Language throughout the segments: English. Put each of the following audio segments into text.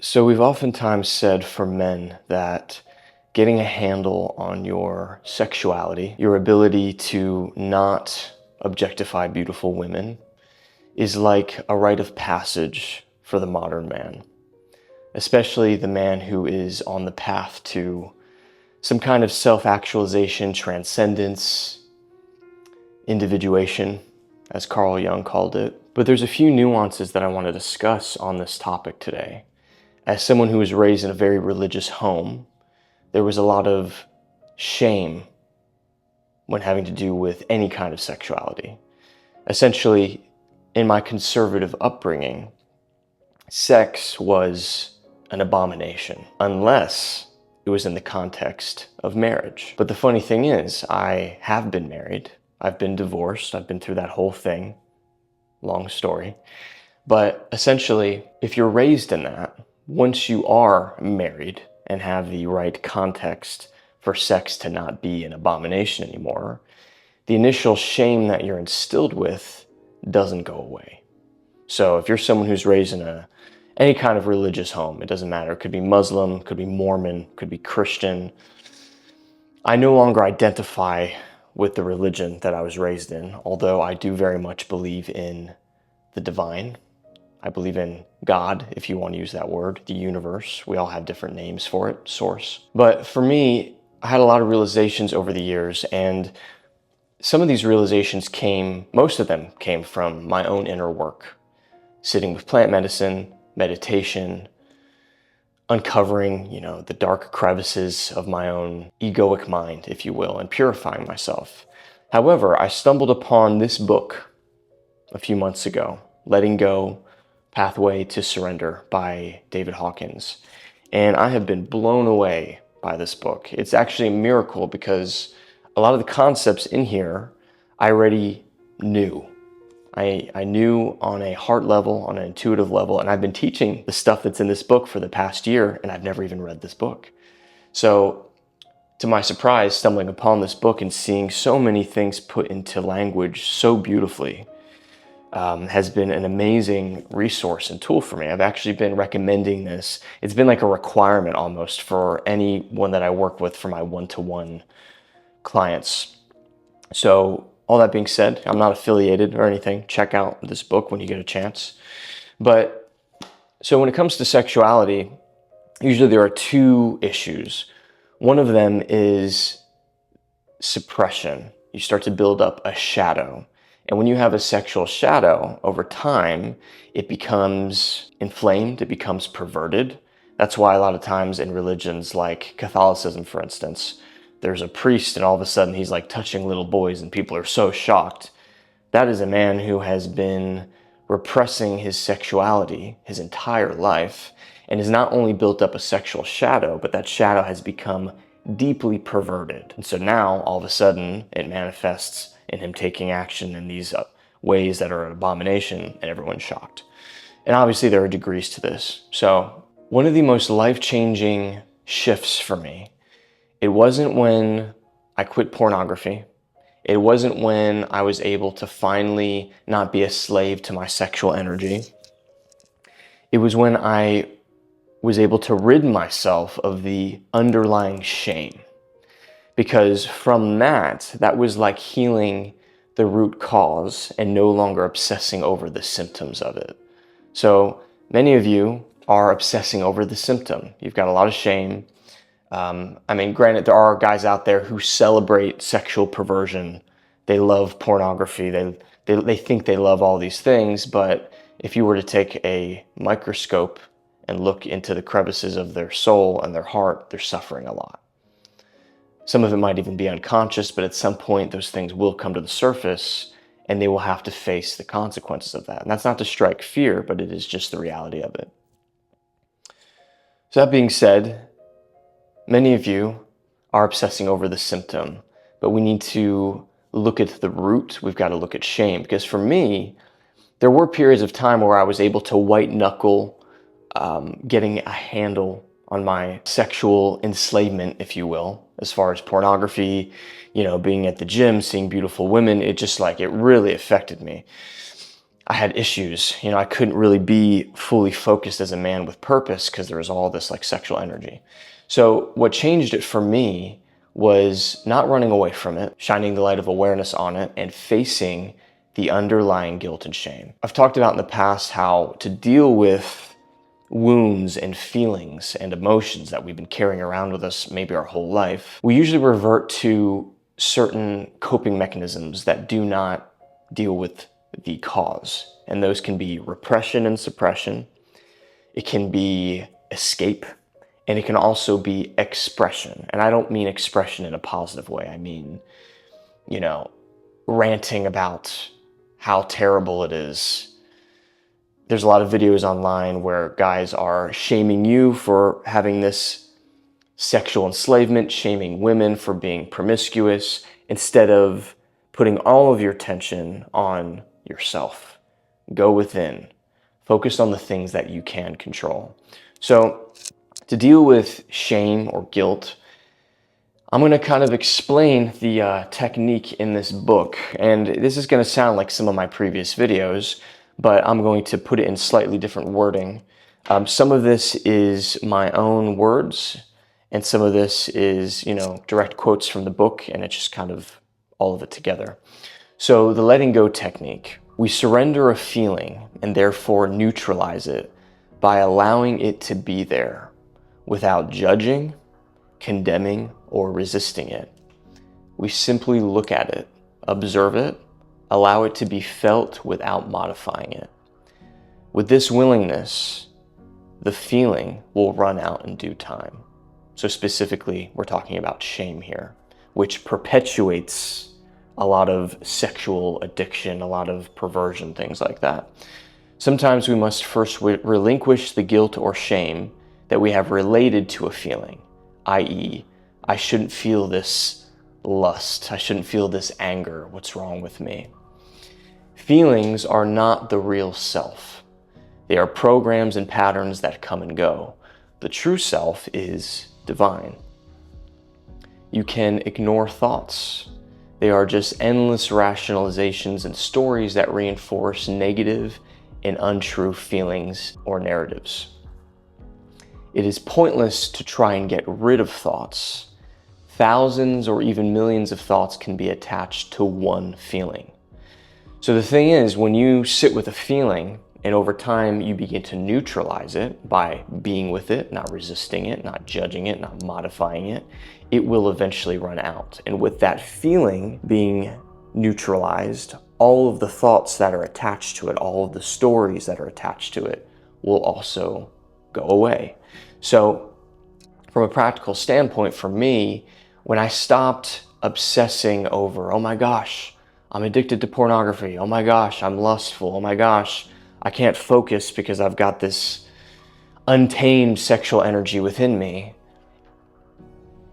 So we've oftentimes said for men that getting a handle on your sexuality, your ability to not objectify beautiful women, is like a rite of passage for the modern man, especially the man who is on the path to some kind of self-actualization, transcendence, individuation, as Carl Jung called it. But there's a few nuances that I want to discuss on this topic today. As someone who was raised in a very religious home, there was a lot of shame when having to do with any kind of sexuality. Essentially, in my conservative upbringing, sex was an abomination, unless it was in the context of marriage. But the funny thing is, I have been married, I've been divorced, I've been through that whole thing, long story. But essentially, if you're raised in that, once you are married and have the right context for sex to not be an abomination anymore, the initial shame that you're instilled with doesn't go away. So if you're someone who's raised in any kind of religious home, it doesn't matter. It could be Muslim, could be Mormon, could be Christian. I no longer identify with the religion that I was raised in, although I do very much believe in the divine. I believe in God, if you want to use that word, the universe. We all have different names for it, source. But for me, I had a lot of realizations over the years, and some of these realizations most of them came from my own inner work. Sitting with plant medicine, meditation, uncovering, the dark crevices of my own egoic mind, if you will, and purifying myself. However, I stumbled upon this book a few months ago, Letting Go, Pathway to Surrender by David Hawkins. And I have been blown away by this book. It's actually a miracle because a lot of the concepts in here I already knew. I knew on a heart level, on an intuitive level, and I've been teaching the stuff that's in this book for the past year, and I've never even read this book. So, to my surprise, stumbling upon this book and seeing so many things put into language so beautifully has been an amazing resource and tool for me. I've actually been recommending this. It's been like a requirement almost for anyone that I work with for my one-to-one clients. So all that being said, I'm not affiliated or anything. Check out this book when you get a chance. But so when it comes to sexuality, usually there are two issues. One of them is suppression. You start to build up a shadow. And when you have a sexual shadow, over time, it becomes inflamed, it becomes perverted. That's why a lot of times in religions like Catholicism, for instance, there's a priest and all of a sudden he's like touching little boys and people are so shocked. That is a man who has been repressing his sexuality his entire life and has not only built up a sexual shadow, but that shadow has become deeply perverted. And so now, all of a sudden, it manifests in him taking action in these ways that are an abomination, and everyone's shocked. And obviously there are degrees to this. So one of the most life-changing shifts for me, it wasn't when I quit pornography. It wasn't when I was able to finally not be a slave to my sexual energy. It was when I was able to rid myself of the underlying shame. Because from that was like healing the root cause and no longer obsessing over the symptoms of it. So many of you are obsessing over the symptom. You've got a lot of shame. Granted, there are guys out there who celebrate sexual perversion. They love pornography. They think they love all these things, but if you were to take a microscope and look into the crevices of their soul and their heart, they're suffering a lot. Some of it might even be unconscious, but at some point those things will come to the surface and they will have to face the consequences of that. And that's not to strike fear, but it is just the reality of it. So that being said, many of you are obsessing over the symptom, but we need to look at the root. We've got to look at shame, because for me, there were periods of time where I was able to white knuckle getting a handle on my sexual enslavement, if you will, as far as pornography, being at the gym, seeing beautiful women. It really affected me. I had issues. I couldn't really be fully focused as a man with purpose because there was all this like sexual energy. So what changed it for me was not running away from it, shining the light of awareness on it, and facing the underlying guilt and shame. I've talked about in the past how to deal with wounds and feelings and emotions that we've been carrying around with us maybe our whole life. We usually revert to certain coping mechanisms that do not deal with the cause. And those can be repression and suppression. It can be escape. And it can also be expression. And I don't mean expression in a positive way. I mean, ranting about how terrible it is. There's a lot of videos online where guys are shaming you for having this sexual enslavement, shaming women for being promiscuous, instead of putting all of your attention on yourself. Go within. Focus on the things that you can control. So to deal with shame or guilt, I'm going to kind of explain the technique in this book. And this is going to sound like some of my previous videos, but I'm going to put it in slightly different wording. Some of this is my own words, and some of this is, direct quotes from the book, and it's just kind of all of it together. So the letting go technique. We surrender a feeling and therefore neutralize it by allowing it to be there without judging, condemning, or resisting it. We simply look at it, observe it, allow it to be felt without modifying it. With this willingness, the feeling will run out in due time. So specifically, we're talking about shame here, which perpetuates a lot of sexual addiction, a lot of perversion, things like that. Sometimes we must first relinquish the guilt or shame that we have related to a feeling, i.e., I shouldn't feel this lust, I shouldn't feel this anger, what's wrong with me? Feelings are not the real self. They are programs and patterns that come and go. The true self is divine. You can ignore thoughts. They are just endless rationalizations and stories that reinforce negative and untrue feelings or narratives. It is pointless to try and get rid of thoughts. Thousands or even millions of thoughts can be attached to one feeling. So the thing is, when you sit with a feeling and over time you begin to neutralize it by being with it, not resisting it, not judging it, not modifying it, it will eventually run out. And with that feeling being neutralized, all of the thoughts that are attached to it, all of the stories that are attached to it will also go away. So from a practical standpoint for me, when I stopped obsessing over, oh my gosh, I'm addicted to pornography, oh my gosh, I'm lustful, oh my gosh, I can't focus because I've got this untamed sexual energy within me,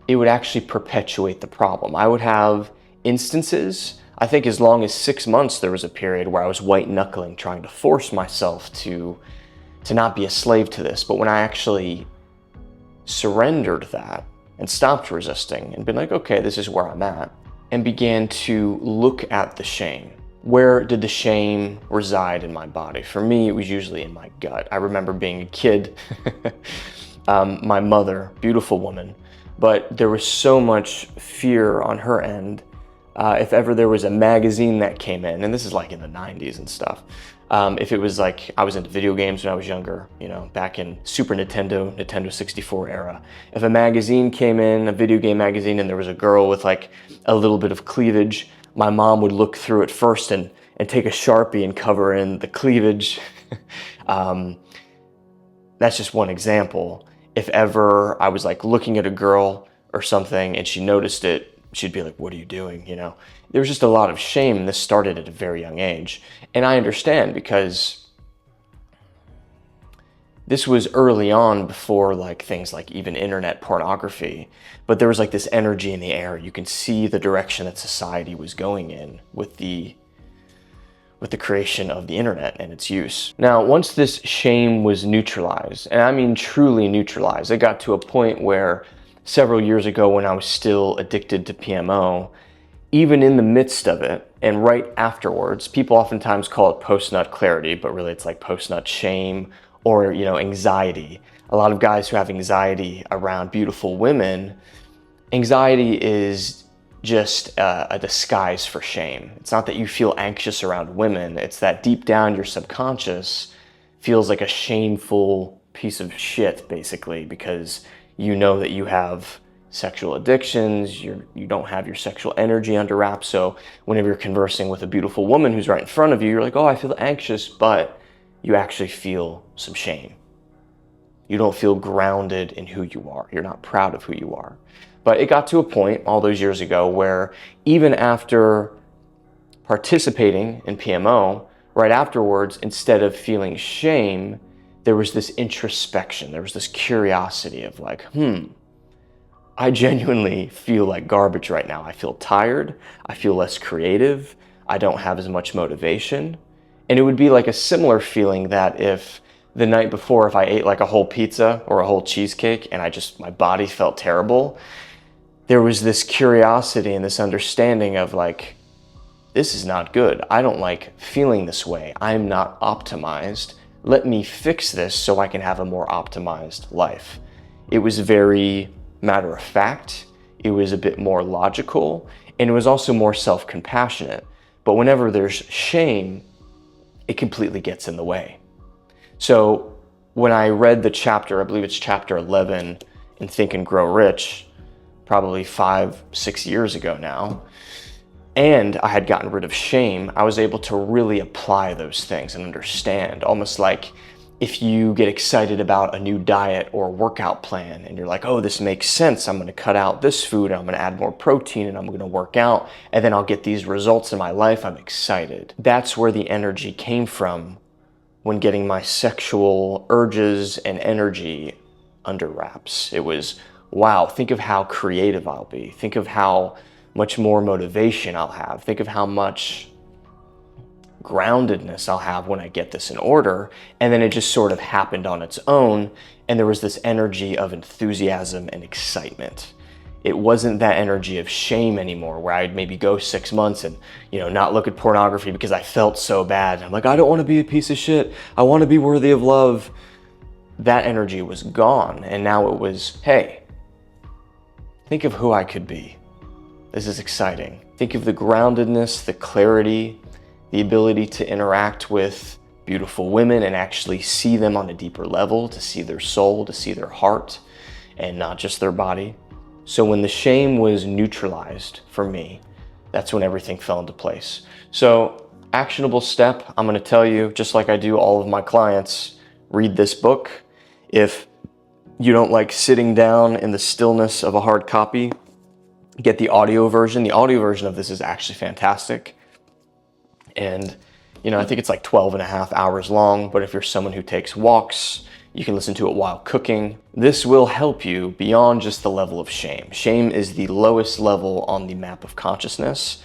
it would actually perpetuate the problem. I would have instances, I think as long as 6 months, there was a period where I was white knuckling, trying to force myself to not be a slave to this. But when I actually surrendered that and stopped resisting and been like, okay, this is where I'm at, and began to look at the shame. Where did the shame reside in my body? For me, it was usually in my gut. I remember being a kid, my mother, beautiful woman, but there was so much fear on her end. If ever there was a magazine that came in, and this is like in the 90s and stuff, if it was like, I was into video games when I was younger, back in Super Nintendo, Nintendo 64 era. If a magazine came in, a video game magazine, and there was a girl with like a little bit of cleavage, my mom would look through it first and take a Sharpie and cover in the cleavage. That's just one example. If ever I was like looking at a girl or something and she noticed it, she'd be like, what are you doing? There was just a lot of shame. This started at a very young age. And I understand because this was early on before like things like even internet pornography, but there was like this energy in the air. You can see the direction that society was going in with the creation of the internet and its use. Now, once this shame was neutralized, and I mean truly neutralized, it got to a point where several years ago when I was still addicted to PMO, even in the midst of it and right afterwards, people oftentimes call it postnut clarity, but really it's like postnut shame or, anxiety. A lot of guys who have anxiety around beautiful women, anxiety is just a disguise for shame. It's not that you feel anxious around women, it's that deep down your subconscious feels like a shameful piece of shit, basically, because you know that you have sexual addictions, you don't have your sexual energy under wraps. So whenever you're conversing with a beautiful woman who's right in front of you, you're like, oh, I feel anxious, but you actually feel some shame. You don't feel grounded in who you are. You're not proud of who you are. But it got to a point all those years ago where even after participating in PMO, right afterwards, instead of feeling shame, there was this introspection. There was this curiosity of like, I genuinely feel like garbage right now. I feel tired. I feel less creative. I don't have as much motivation. And it would be like a similar feeling that if the night before, if I ate like a whole pizza or a whole cheesecake and my body felt terrible, there was this curiosity and this understanding of like, this is not good. I don't like feeling this way. I'm not optimized. Let me fix this so I can have a more optimized life. It was very matter of fact. It was a bit more logical, and it was also more self-compassionate. But whenever there's shame, it completely gets in the way. So when I read the chapter, I believe it's chapter 11 in Think and Grow Rich, probably 5-6 years ago now, and I had gotten rid of shame, I was able to really apply those things and understand, almost like if you get excited about a new diet or workout plan and you're like, oh, this makes sense. I'm going to cut out this food and I'm going to add more protein and I'm going to work out and then I'll get these results in my life. I'm excited. That's where the energy came from when getting my sexual urges and energy under wraps. It was, wow, think of how creative I'll be. Think of how much more motivation I'll have. Think of how much groundedness I'll have when I get this in order. And then it just sort of happened on its own. And there was this energy of enthusiasm and excitement. It wasn't that energy of shame anymore where I'd maybe go 6 months and, not look at pornography because I felt so bad. I'm like, I don't want to be a piece of shit. I want to be worthy of love. That energy was gone. And now it was, hey, think of who I could be. This is exciting. Think of the groundedness, the clarity, the ability to interact with beautiful women and actually see them on a deeper level, to see their soul, to see their heart, and not just their body. So when the shame was neutralized for me, that's when everything fell into place. So actionable step, I'm going to tell you, just like I do all of my clients, read this book. If you don't like sitting down in the stillness of a hard copy, get the audio version. The audio version of this is actually fantastic. And, I think it's like 12 and a half hours long, but if you're someone who takes walks, you can listen to it while cooking. This will help you beyond just the level of shame. Shame is the lowest level on the map of consciousness,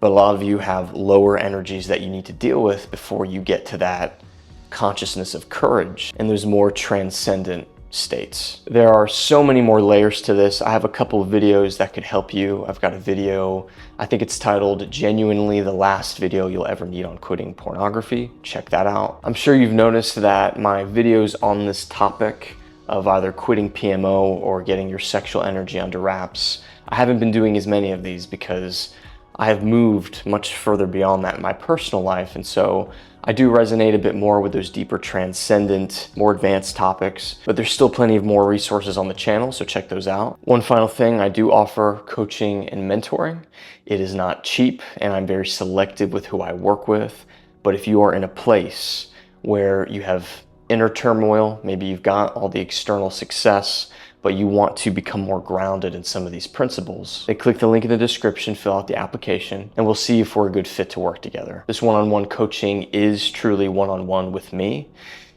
but a lot of you have lower energies that you need to deal with before you get to that consciousness of courage and those more transcendent states. There are so many more layers to this. I have a couple of videos that could help you. I've got a video, I think it's titled Genuinely the Last Video You'll Ever Need on Quitting Pornography. Check that out. I'm sure you've noticed that my videos on this topic of either quitting PMO or getting your sexual energy under wraps, I haven't been doing as many of these because I have moved much further beyond that in my personal life, and so I do resonate a bit more with those deeper, transcendent, more advanced topics, but there's still plenty of more resources on the channel, so check those out. One final thing, I do offer coaching and mentoring. It is not cheap, and I'm very selective with who I work with, but if you are in a place where you have inner turmoil, maybe you've got all the external success, but you want to become more grounded in some of these principles, then click the link in the description, fill out the application, and we'll see if we're a good fit to work together. This one-on-one coaching is truly one-on-one with me.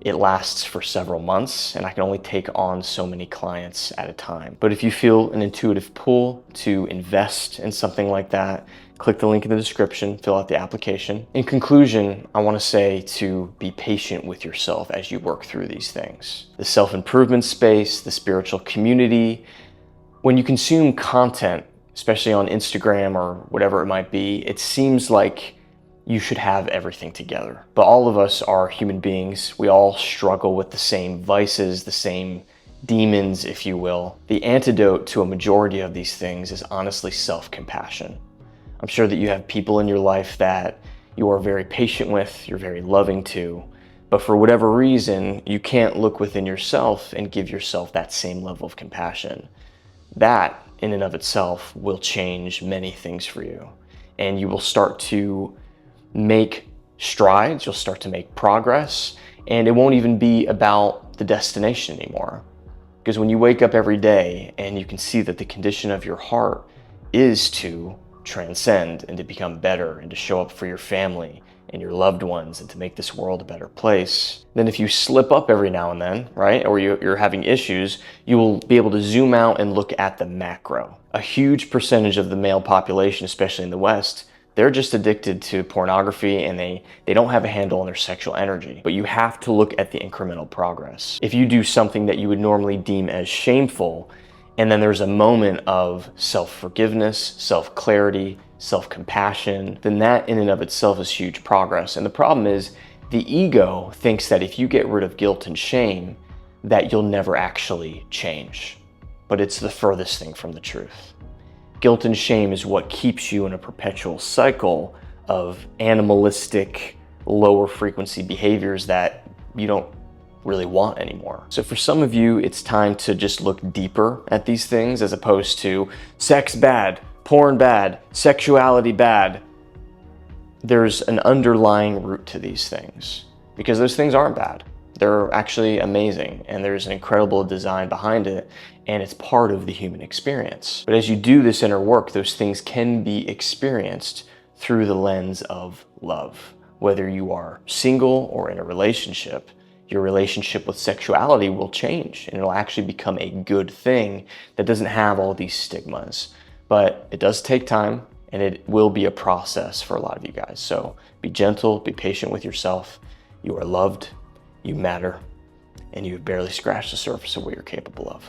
It lasts for several months, and I can only take on so many clients at a time. But if you feel an intuitive pull to invest in something like that, click the link in the description, fill out the application. In conclusion, I want to say to be patient with yourself as you work through these things. The self-improvement space, the spiritual community, when you consume content, especially on Instagram or whatever it might be, it seems like you should have everything together. But all of us are human beings. We all struggle with the same vices, the same demons, if you will. The antidote to a majority of these things is honestly self-compassion. I'm sure that you have people in your life that you are very patient with, you're very loving to, but for whatever reason, you can't look within yourself and give yourself that same level of compassion. That, in and of itself, will change many things for you. And you will start to make strides, you'll start to make progress, and it won't even be about the destination anymore. Because when you wake up every day and you can see that the condition of your heart is to transcend and to become better and to show up for your family and your loved ones and to make this world a better place, then if you slip up every now and then, right, or you're having issues, you will be able to zoom out and look at the macro. A huge percentage of the male population, especially in the West, they're just addicted to pornography and they don't have a handle on their sexual energy. But you have to look at the incremental progress. If you do something that you would normally deem as shameful, and then there's a moment of self-forgiveness, self-clarity, self-compassion, then that in and of itself is huge progress. And the problem is the ego thinks that if you get rid of guilt and shame, that you'll never actually change. But it's the furthest thing from the truth. Guilt and shame is what keeps you in a perpetual cycle of animalistic, lower frequency behaviors that you don't really want anymore. So for some of you, it's time to just look deeper at these things as opposed to sex bad, porn bad, sexuality bad. There's an underlying root to these things because those things aren't bad. They're actually amazing and there's an incredible design behind it and it's part of the human experience. But as you do this inner work, those things can be experienced through the lens of love. Whether you are single or in a relationship, your relationship with sexuality will change and it'll actually become a good thing that doesn't have all these stigmas. But it does take time and it will be a process for a lot of you guys. So be gentle, be patient with yourself. You are loved, you matter, and you've barely scratched the surface of what you're capable of.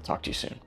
Talk to you soon.